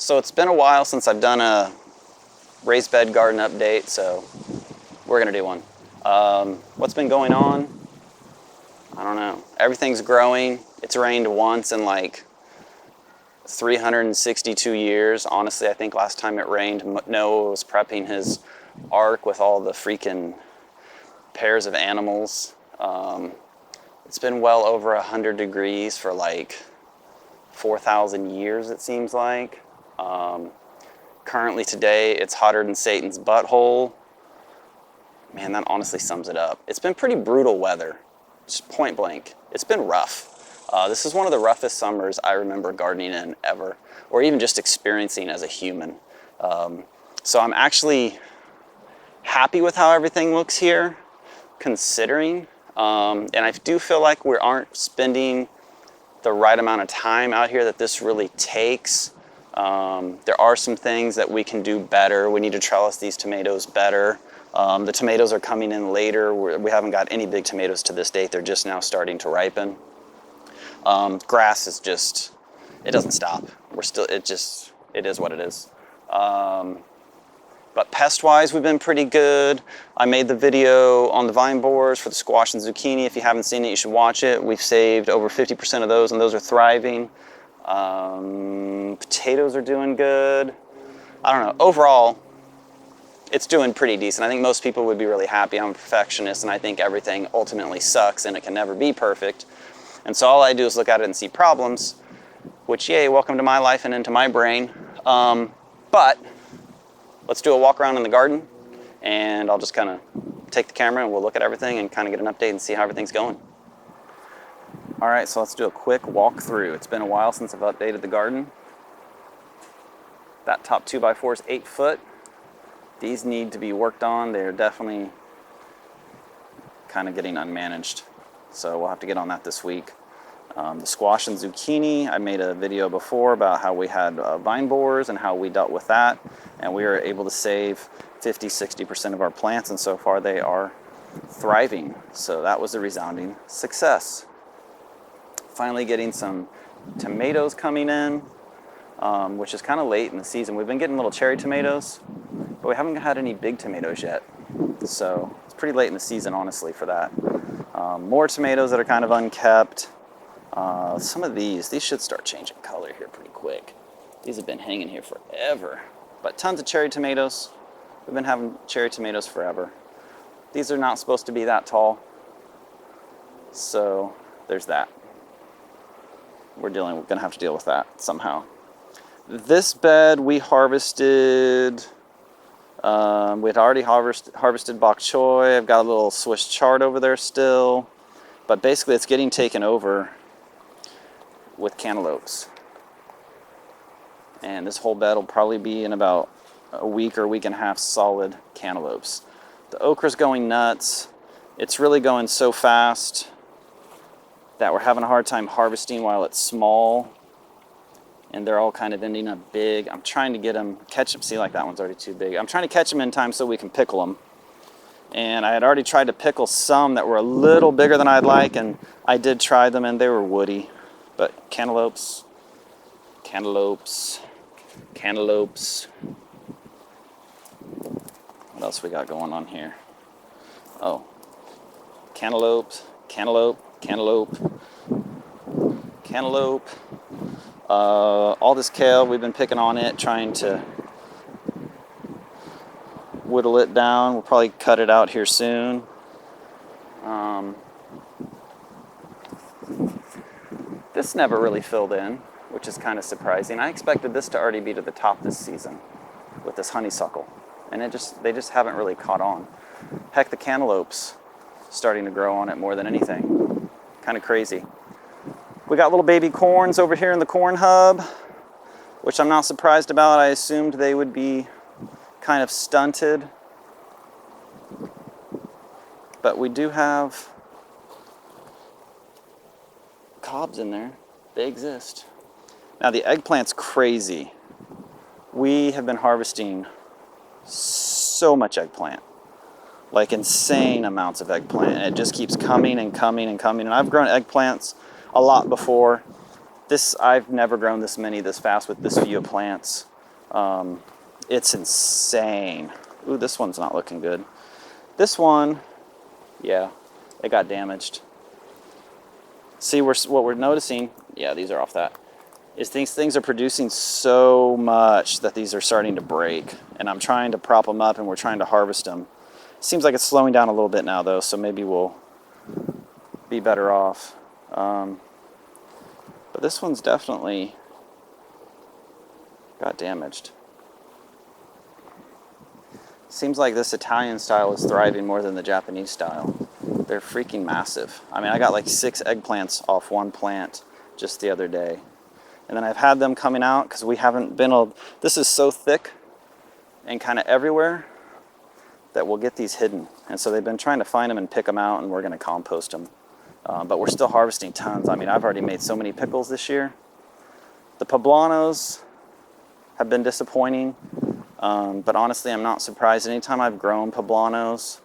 So it's been a while since I've done a raised bed garden update, so we're gonna do one. What's been going on? I don't know. Everything's growing. It's rained once in like 362 years. Honestly, I think last time it rained, Noah was prepping his ark with all the freaking pairs of animals. It's been well over 100 degrees for like 4,000 years, it seems like. Currently today, it's hotter than Satan's butthole. Man, that honestly sums it up. It's been pretty brutal weather, just point blank. It's been rough. This is one of the roughest summers I remember gardening in ever, or even just experiencing as a human. So I'm actually happy with how everything looks here, considering, and I do feel like we aren't spending the right amount of time out here that this really takes. There are some things that we can do better. We need to trellis these tomatoes better. The tomatoes are coming in later. We haven't got any big tomatoes to this date. They're just now starting to ripen. Grass is just, it doesn't stop. It is what it is. But pest-wise, we've been pretty good. I made the video on the vine borers for the squash and zucchini. If you haven't seen it, you should watch it. We've saved over 50% of those, and those are thriving. Potatoes are doing good. I don't know. Overall, it's doing pretty decent. I think most people would be really happy. I'm a perfectionist, and I think everything ultimately sucks, and it can never be perfect. And so all I do is look at it and see problems, which, yay, welcome to my life and into my brain. But let's do a walk around in the garden, and I'll just kind of take the camera and we'll look at everything and kind of get an update and see how everything's going. All right, so let's do a quick walk through. It's been a while since I've updated the garden. That top 2x4 is 8 foot. These need to be worked on. They're definitely kind of getting unmanaged. So we'll have to get on that this week. The squash and zucchini, I made a video before about how we had vine borers and how we dealt with that. And we were able to save 50–60% of our plants, and so far they are thriving. So that was a resounding success. Finally getting some tomatoes coming in, which is kind of late in the season. We've been getting little cherry tomatoes, but we haven't had any big tomatoes yet. So it's pretty late in the season, honestly, for that. More tomatoes that are kind of unkept. Some of these should start changing color here pretty quick. These have been hanging here forever. But tons of cherry tomatoes. We've been having cherry tomatoes forever. These are not supposed to be that tall. So there's that. We're gonna have to deal with that somehow. This bed we harvested, we had already harvested bok choy. I've got a little Swiss chard over there still, but basically it's getting taken over with cantaloupes. And this whole bed will probably be in about a week or a week and a half solid cantaloupes. The okra's going nuts. It's really going so fast that we're having a hard time harvesting while it's small. And they're all kind of ending up big. I'm trying to get them, catch them. See, like that one's already too big. I'm trying to catch them in time so we can pickle them. And I had already tried to pickle some that were a little bigger than I'd like, and I did try them and they were woody. But cantaloupes, cantaloupes, cantaloupes. What else we got going on here? Oh, cantaloupes, cantaloupe, cantaloupe, cantaloupe. All this kale, we've been picking on it, trying to whittle it down. We'll probably cut it out here soon. This never really filled in, which is kind of surprising. I expected this to already be to the top this season with this honeysuckle, and they just haven't really caught on. Heck, the cantaloupe's starting to grow on it more than anything. Kind of crazy. We got little baby corns over here in the corn hub, which I'm not surprised about. I assumed they would be kind of stunted. But we do have cobs in there. They exist. Now the eggplant's crazy. We have been harvesting so much eggplant. Like insane amounts of eggplant. And it just keeps coming and coming and coming. And I've grown eggplants a lot before. I've never grown this many this fast with this few plants. It's insane. Ooh, this one's not looking good. This one, yeah, it got damaged. See, what we're noticing, yeah, these are off that, is these things are producing so much that these are starting to break. And I'm trying to prop them up and we're trying to harvest them. Seems like it's slowing down a little bit now though, so maybe we'll be better off. But this one's definitely got damaged. Seems like this Italian style is thriving more than the Japanese style. They're freaking massive. I mean, I got like 6 eggplants off one plant just the other day. And then I've had them coming out because we haven't been able, this is so thick and kind of everywhere that we'll get these hidden. And so they've been trying to find them and pick them out, and we're going to compost them. But we're still harvesting tons. I mean, I've already made so many pickles this year. The poblanos have been disappointing. But honestly, I'm not surprised. Anytime I've grown poblanos,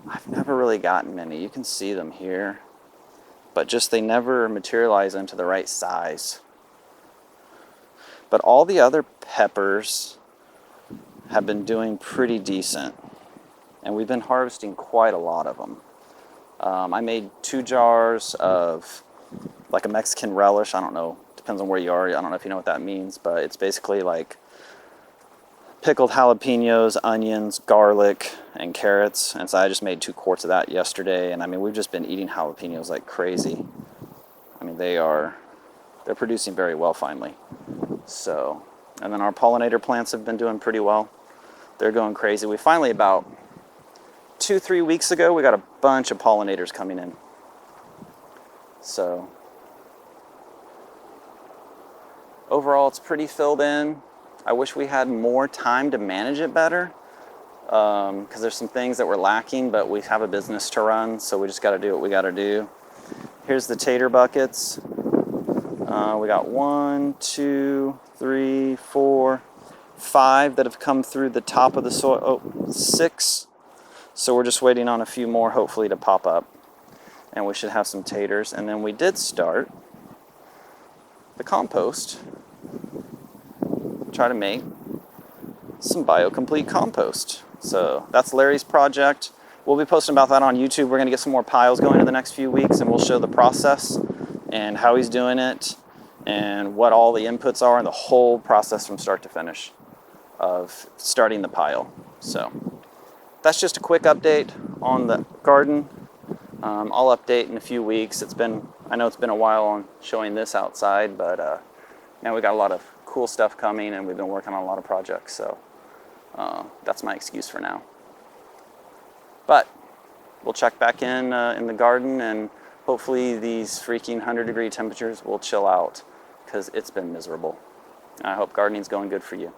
I've never really gotten many. You can see them here. But just they never materialize into the right size. But all the other peppers have been doing pretty decent. And we've been harvesting quite a lot of them. I made 2 jars of like a Mexican relish. I don't know. Depends on where you are. I don't know if you know what that means. But it's basically like pickled jalapenos, onions, garlic, and carrots. And so I just made 2 quarts of that yesterday. And I mean, we've just been eating jalapenos like crazy. I mean, they're producing very well finally. So, and then our pollinator plants have been doing pretty well. They're going crazy. We finally, about 2-3 weeks ago, we got a bunch of pollinators coming in. So overall, it's pretty filled in. I wish we had more time to manage it better, because there's some things that we're lacking, but we have a business to run, so we just got to do what we got to do. Here's the tater buckets. We got 1, 2, 3, 4, 5 that have come through the top of the soil. Oh, 6. So we're just waiting on a few more, hopefully, to pop up. And we should have some taters. And then we did start the compost. Try to make some biocomplete compost. So that's Larry's project. We'll be posting about that on YouTube. We're going to get some more piles going in the next few weeks, and we'll show the process and how he's doing it and what all the inputs are and the whole process from start to finish of starting the pile. So that's just a quick update on the garden. I'll update in a few weeks. I know it's been a while on showing this outside, but now we got a lot of cool stuff coming, and we've been working on a lot of projects. So that's my excuse for now. But we'll check back in the garden, and hopefully these freaking 100-degree temperatures will chill out, because it's been miserable. I hope gardening's going good for you.